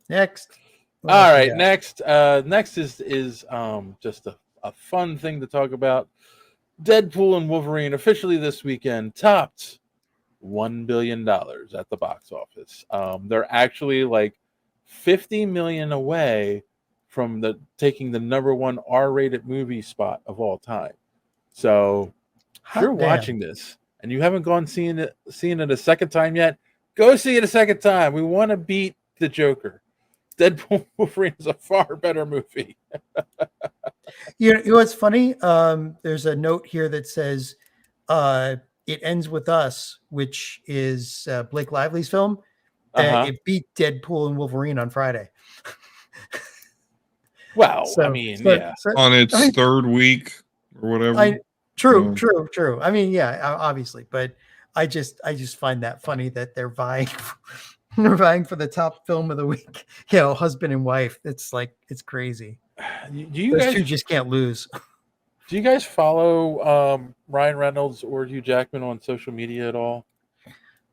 Next. What All else we right, got? next is just a fun thing to talk about. Deadpool and Wolverine officially this weekend topped $1 billion at the box office. They're actually like 50 million away from the taking the number one R-rated movie spot of all time. So if you're Hot damn. watching this and you haven't gone seen it a second time yet, go see it a second time. We want to beat the Joker. Deadpool Wolverine is a far better movie. You know what's funny? There's a note here that says it ends with us, which is Blake Lively's film. Uh-huh. It beat Deadpool and Wolverine on Friday. Well, I So, mean, so, yeah. so On its I mean, third week or whatever. true. I mean, yeah, obviously, but I just find that funny that they're vying, they're vying for the top film of the week. You know, husband and wife. It's like it's crazy. Do you Those guys two just can't lose. do you guys follow Ryan Reynolds or Hugh Jackman on social media at all?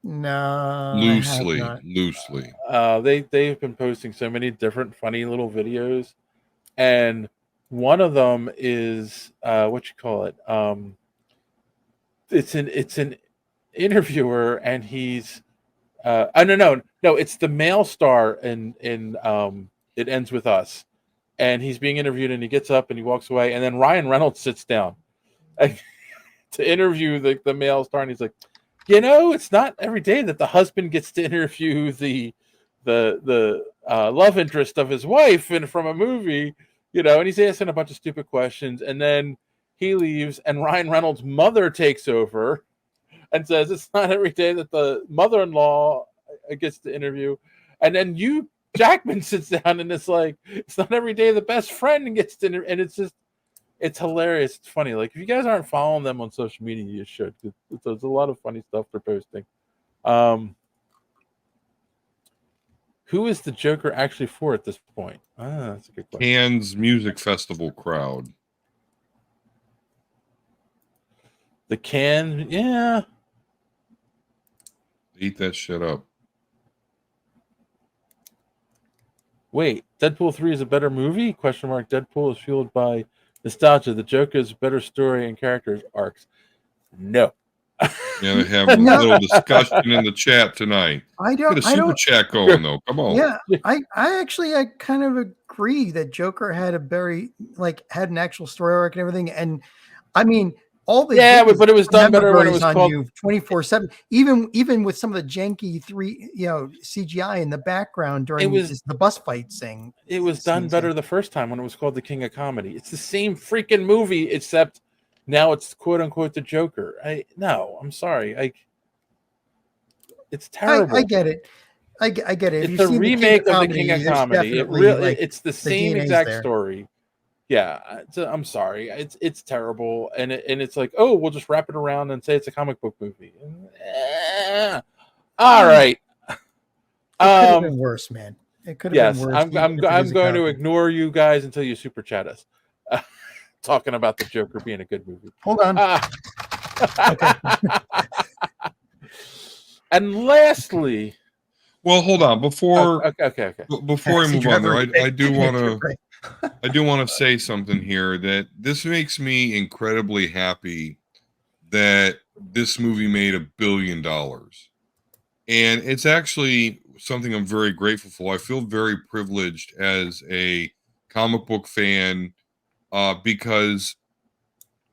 No, I have Loosely. not. They've been posting so many different funny little videos, and one of them is what you call it. It's an interviewer, and he's no, it's the male star in It Ends With Us, and he's being interviewed, and he gets up and he walks away, and then Ryan Reynolds sits down to interview the male star, and he's like, it's not every day that the husband gets to interview the love interest of his wife and from a movie, and he's asking a bunch of stupid questions, and then he leaves, and Ryan Reynolds' mother takes over and says it's not every day that the mother-in-law gets to interview, and then Jackman sits down and it's like it's not every day the best friend gets to interview, and it's hilarious. It's funny. Like if you guys aren't following them on social media, you should. There's a lot of funny stuff they're posting. Who is the Joker actually for at this point? That's a good question. Cannes Music Festival crowd. The Cannes, yeah. Eat that shit up. Wait, Deadpool 3 is a better movie? Question mark. Deadpool is fueled by nostalgia. The Joker is a better story and characters arcs. No. Yeah, they have a little discussion in the chat tonight. Get a super chat going though. Come on. Yeah, I kind of agree that Joker had had an actual story arc and everything, and I mean all the but it was done better when it was called 24/7. Even with some of the janky CGI in the background during the bus fight thing. It was done better the first time when it was called The King of Comedy. It's the same freaking movie, except now it's quote unquote the Joker. I'm sorry. It's terrible. I get it. I get it. It's a remake of The King of Comedy. It's the same exact story. Yeah, I'm sorry. It's terrible, and it's like, oh, we'll just wrap it around and say it's a comic book movie. All right. It could have been worse, man. It could have been worse. I'm going to ignore you guys until you super chat us. Talking about the Joker being a good movie. Hold on. And lastly, well, hold on before we move on there. I do want to say something here that this makes me incredibly happy that this movie made $1 billion, and it's actually something I'm very grateful for. I feel very privileged as a comic book fan because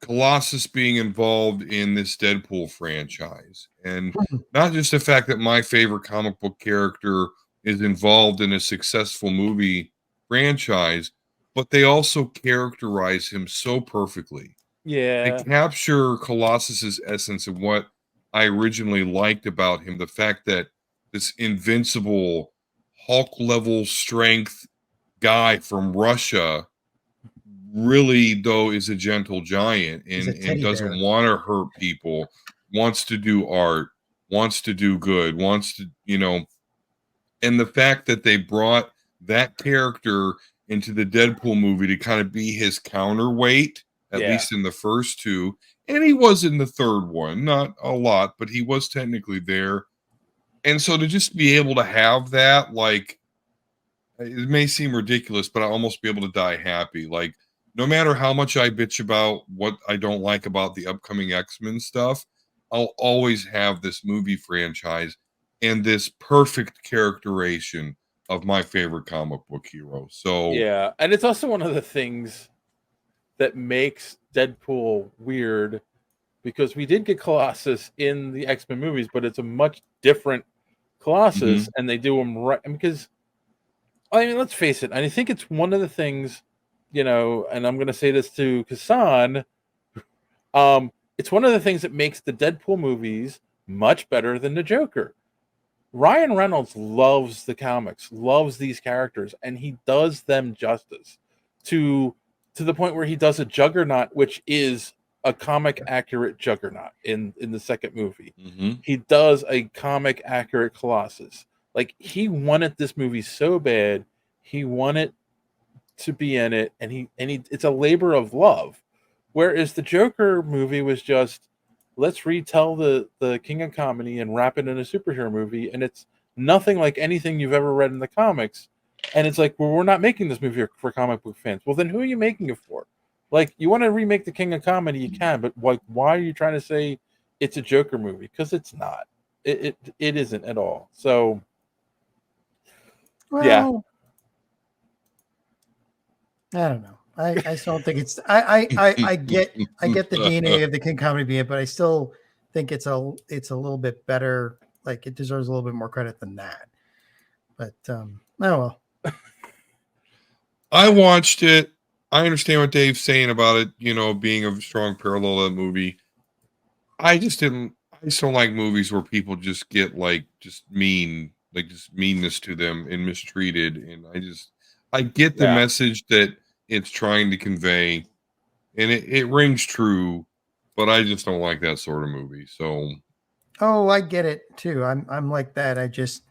Colossus being involved in this Deadpool franchise, and not just the fact that my favorite comic book character is involved in a successful movie franchise, but they also characterize him so perfectly. Yeah. They capture Colossus's essence of what I originally liked about him. The fact that this invincible Hulk level strength guy from Russia really, though, is a gentle giant and doesn't want to hurt people, wants to do art, wants to do good, wants to, and the fact that they brought that character into the Deadpool movie to kind of be his counterweight, at least in the first two, and he was in the third one, not a lot, but he was technically there. And so to just be able to have that, it may seem ridiculous, but I'll almost be able to die happy. Like, no matter how much I bitch about what I don't like about the upcoming X-Men stuff, I'll always have this movie franchise and this perfect characterization of my favorite comic book hero. So yeah, and it's also one of the things that makes Deadpool weird, because we did get Colossus in the X-Men movies, but it's a much different Colossus, and they do them right. Because, I mean, let's face it, I think it's one of the things, and I'm going to say this to Kassan, it's one of the things that makes the Deadpool movies much better than the Joker. Ryan Reynolds loves the comics, loves these characters, and he does them justice to the point where he does a Juggernaut, which is a comic accurate Juggernaut in the second movie. He does a comic accurate Colossus. Like, he wanted this movie so bad, he wanted to be in it, and he it's a labor of love. Whereas the Joker movie was just, let's retell the King of Comedy and wrap it in a superhero movie, and it's nothing like anything you've ever read in the comics. And it's like, well, we're not making this movie for comic book fans. Well, then who are you making it for? Like, you want to remake the King of Comedy, you can, but like, why are you trying to say it's a Joker movie? Because it's not. It isn't at all. So, well, yeah. I don't know. I still think it's. I get the DNA of the King Comedy being, but I still think it's a little bit better. Like, it deserves a little bit more credit than that. But oh well. I watched it. I understand what Dave's saying about it, being a strong parallel to the movie. I just don't like movies where people just get just meanness to them and mistreated. And I get the message that it's trying to convey, and it rings true, but I just don't like that sort of movie. So, oh, I get it too. I'm like that. I just,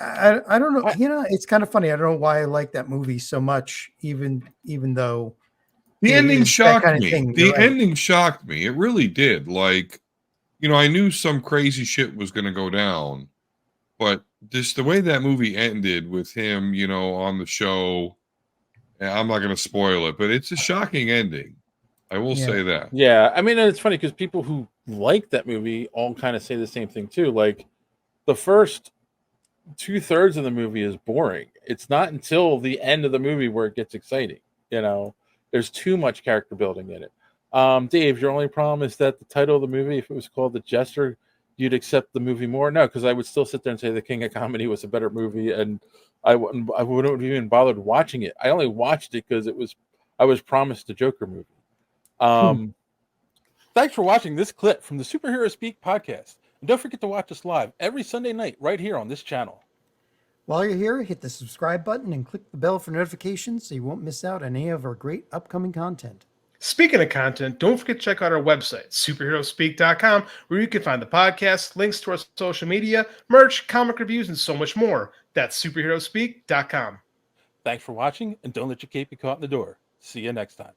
I don't know. It's kind of funny. I don't know why I like that movie so much, even though the ending shocked me. The right. ending shocked me. It really did. Like, I knew some crazy shit was going to go down, but just the way that movie ended with him, on the show, I'm not going to spoil it, but it's a shocking ending. I will say that. Yeah. I mean, and it's funny because people who like that movie all kind of say the same thing too. Like, the first 2/3 of the movie is boring. It's not until the end of the movie where it gets exciting. There's too much character building in it. Dave, your only problem is that the title of the movie, if it was called The Jester, you'd accept the movie more. No, because I would still sit there and say The King of Comedy was a better movie, and I wouldn't have even bothered watching it. I only watched it because I was promised a Joker movie. Thanks for watching this clip from the Superhero Speak podcast. And don't forget to watch us live every Sunday night right here on this channel. While you're here, hit the subscribe button and click the bell for notifications so you won't miss out on any of our great upcoming content. Speaking of content, don't forget to check out our website, superheroespeak.com, where you can find the podcast, links to our social media, merch, comic reviews, and so much more. That's superheroespeak.com. Thanks for watching, and don't let your cape be caught in the door. See you next time.